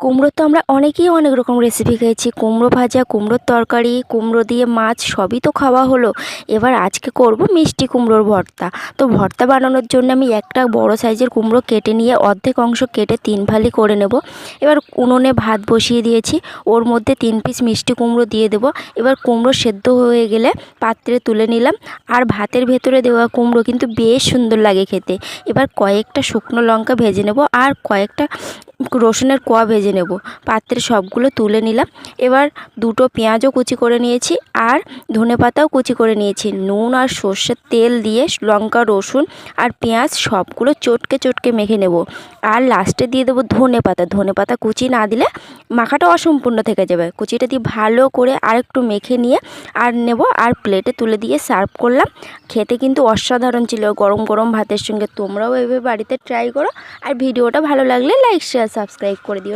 কুমড়োর তো আমরা অনেকেই অনেক রকম রেসিপি খেয়েছি। কুমড়ো ভাজা, কুমড়োর তরকারি, কুমড়ো দিয়ে মাছ সবই তো খাওয়া হলো। এবার আজকে করব মিষ্টি কুমড়োর ভর্তা। তো ভর্তা বানানোর জন্য আমি একটা বড় সাইজের কুমড়ো কেটে নিয়ে অর্ধেক অংশ কেটে 3 ফালি করে নেব। এবার উনুনে ভাত বসিয়ে দিয়েছি, ওর মধ্যে 3 পিস মিষ্টি কুমড়ো দিয়ে দেব। এবার কুমড়ো সেদ্ধ হয়ে গেলে পাত্রে তুলে নিলাম। আর ভাতের ভেতরে দেওয়া কুমড়ো কিন্তু বেশ সুন্দর লাগে খেতে। এবার কয়েকটা শুকনো লঙ্কা ভেজে নেব আর কয়েকটা রসুনের কোয়া ভেজে নেব। পাত্রে সবগুলো তুলে নিলাম। এবার দুটো পেঁয়াজও কুচি করে নিয়েছি আর ধনেপাতাও কুচি করে নিয়েছি। নুন আর সর্ষের তেল দিয়ে লঙ্কা, রসুন আর পেঁয়াজ সবগুলো চটকে চটকে মেখে নেব। আর লাস্টে দিয়ে দেবো ধনেপাতা কুচি না দিলে মাখাটা অসম্পূর্ণ থেকে যাবে। কুচিটা দিয়ে ভালো করে আরেকটু মেখে নিয়ে আর নেব আর প্লেটে তুলে দিয়ে সার্ভ করলাম। খেতে কিন্তু অসাধারণ ছিল গরম গরম ভাতের সঙ্গে। তোমরাও এভাবে বাড়িতে ট্রাই করো। আর ভিডিওটা ভালো লাগলে লাইক, শেয়ার, সাবস্ক্রাইব করে দিও।